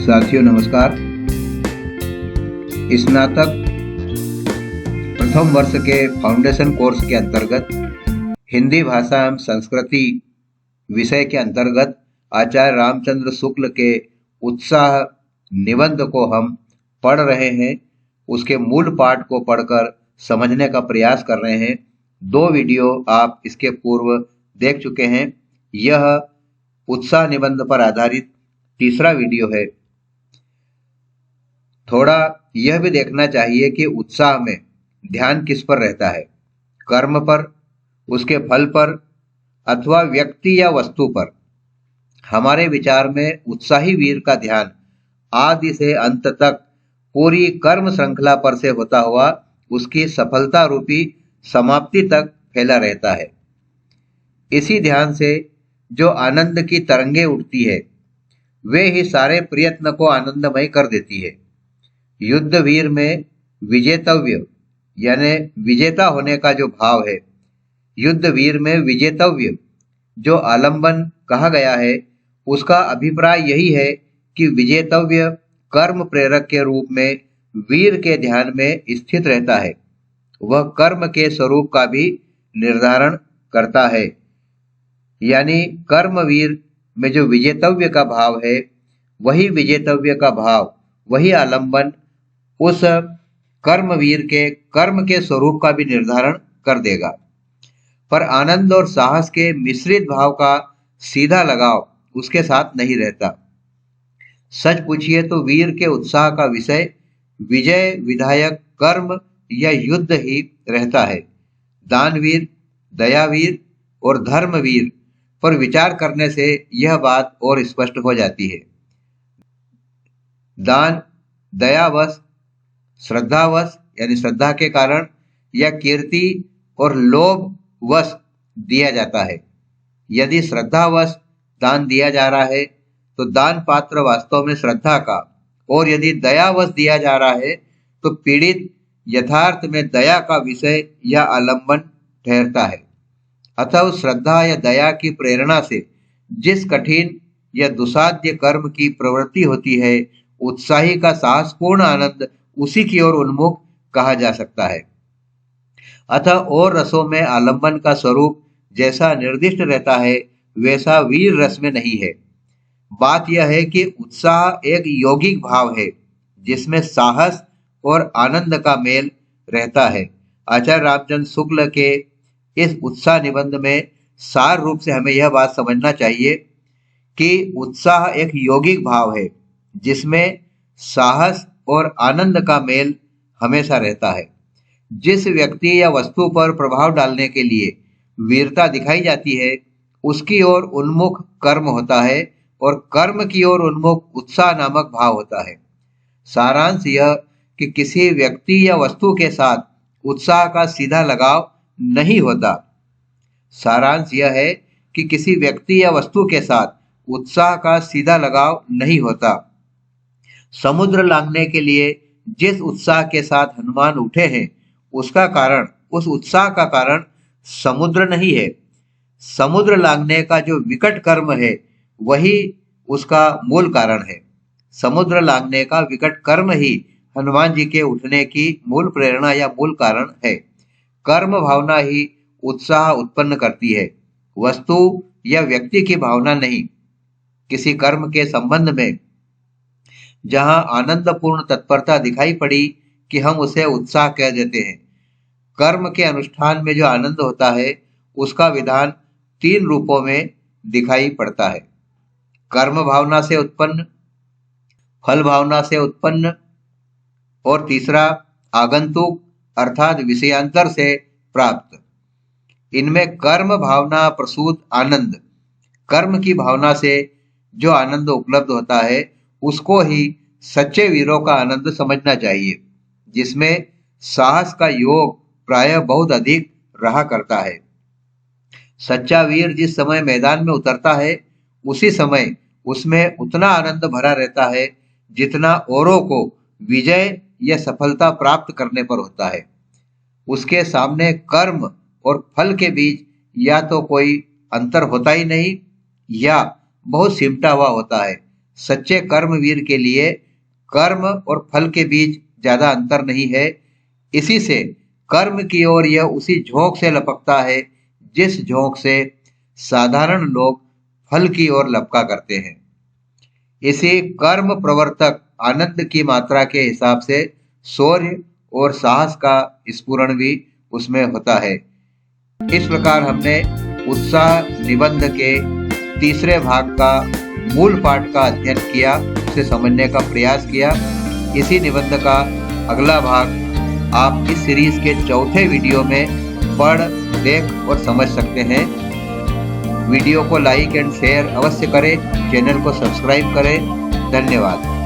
साथियों नमस्कार। स्नातक प्रथम वर्ष के फाउंडेशन कोर्स के अंतर्गत हिंदी भाषा एवं संस्कृति विषय के अंतर्गत आचार्य रामचंद्र शुक्ल के उत्साह निबंध को हम पढ़ रहे हैं। उसके मूल पाठ को पढ़कर समझने का प्रयास कर रहे हैं। 2 वीडियो आप इसके पूर्व देख चुके हैं। यह उत्साह निबंध पर आधारित तीसरा वीडियो है। थोड़ा यह भी देखना चाहिए कि उत्साह में ध्यान किस पर रहता है, कर्म पर, उसके फल पर अथवा व्यक्ति या वस्तु पर। हमारे विचार में उत्साही वीर का ध्यान आदि से अंत तक पूरी कर्म श्रृंखला पर से होता हुआ उसकी सफलता रूपी समाप्ति तक फैला रहता है। इसी ध्यान से जो आनंद की तरंगे उठती है वे ही सारे प्रयत्न को आनंदमय कर देती है। युद्ध वीर में विजेतव्य यानी विजेता होने का जो भाव है, युद्ध वीर में विजेतव्य जो आलंबन कहा गया है, उसका अभिप्राय यही है कि विजेतव्य कर्म प्रेरक के रूप में वीर के ध्यान में स्थित रहता है। वह कर्म के स्वरूप का भी निर्धारण करता है। यानी कर्मवीर में जो विजेतव्य का भाव है, वही विजेतव्य का भाव, वही आलंबन उस कर्मवीर के कर्म के स्वरूप का भी निर्धारण कर देगा। पर आनंद और साहस के मिश्रित भाव का सीधा लगाव उसके साथ नहीं रहता। सच पूछिए तो वीर के उत्साह का विषय विजय विधायक कर्म या युद्ध ही रहता है। दानवीर, दयावीर और धर्मवीर पर विचार करने से यह बात और स्पष्ट हो जाती है। दान दयावश, श्रद्धावश यानी श्रद्धा के कारण, या कीर्ति और लोभवश दिया जाता है। यदि श्रद्धावश दान दिया जा रहा है तो दान पात्र वास्तव में श्रद्धा का, और यदि दयावश दिया जा रहा है तो पीड़ित यथार्थ में दया का विषय या आलंबन ठहरता है। अतः श्रद्धा या दया की प्रेरणा से जिस कठिन या दुसाध्य कर्म की प्रवृत्ति होती है, उत्साही का साहसपूर्ण आनंद उसी की ओर उन्मुख कहा जा सकता है। अतः और रसों में आलंबन का स्वरूप जैसा निर्दिष्ट रहता है, वैसा वीर रस में नहीं है। बात यह है कि उत्साह एक यौगिक भाव है जिसमें साहस और आनंद का मेल रहता है। आचार्य रामचंद्र शुक्ल के इस उत्साह निबंध में सार रूप से हमें यह बात समझना चाहिए कि उत्साह एक यौगिक भाव है जिसमें साहस और आनंद का मेल हमेशा रहता है। जिस व्यक्ति या वस्तु पर प्रभाव डालने के लिए वीरता दिखाई जाती है, उसकी ओर उन्मुख कर्म होता है और कर्म की ओर उन्मुख उत्साह नामक भाव होता है। सारांश यह कि किसी व्यक्ति या वस्तु के साथ उत्साह का सीधा लगाव नहीं होता। सारांश यह है कि किसी व्यक्ति या वस्तु के साथ उत्साह का सीधा लगाव नहीं होता। समुद्र लांघने के लिए जिस उत्साह के साथ हनुमान उठे हैं, उसका कारण, उस उत्साह का कारण समुद्र नहीं है। समुद्र लांघने का जो विकट कर्म है, वही उसका मूल कारण है। समुद्र लांघने का विकट कर्म ही हनुमान जी के उठने की मूल प्रेरणा या मूल कारण है। कर्म भावना ही उत्साह उत्पन्न करती है, वस्तु या व्यक्ति की भावना नहीं। किसी कर्म के संबंध में जहां आनंदपूर्ण तत्परता दिखाई पड़ी कि हम उसे उत्साह कह देते हैं। कर्म के अनुष्ठान में जो आनंद होता है, उसका विधान 3 रूपों में दिखाई पड़ता है। कर्म भावना से उत्पन्न, फल भावना से उत्पन्न, और तीसरा आगंतुक अर्थात विषयांतर से प्राप्त। इनमें कर्म भावना प्रसूत आनंद, कर्म की भावना से जो आनंद उपलब्ध होता है, उसको ही सच्चे वीरों का आनंद समझना चाहिए, जिसमें साहस का योग प्रायः बहुत अधिक रहा करता है। सच्चा वीर जिस समय मैदान में उतरता है, उसी समय उसमें उतना आनंद भरा रहता है जितना औरों को विजय या सफलता प्राप्त करने पर होता है। उसके सामने कर्म और फल के बीच या तो कोई अंतर होता ही नहीं या बहुत सिमटा हुआ होता है। सच्चे कर्मवीर के लिए कर्म और फल के बीच ज्यादा अंतर नहीं है। इसी से कर्म की ओर यह उसी झोंक से लपकता है जिस झोंक से साधारण लोग फल की ओर लपका करते हैं। इसी कर्म प्रवर्तक आनंद की मात्रा के हिसाब से शौर्य और साहस का स्फुरण भी उसमें होता है। इस प्रकार हमने उत्साह निबंध के तीसरे भाग का मूल पाठ का अध्ययन किया, उसे समझने का प्रयास किया। इसी निबंध का अगला भाग आप इस सीरीज के चौथे वीडियो में पढ़, देख और समझ सकते हैं। वीडियो को लाइक एंड शेयर अवश्य करें, चैनल को सब्सक्राइब करें। धन्यवाद।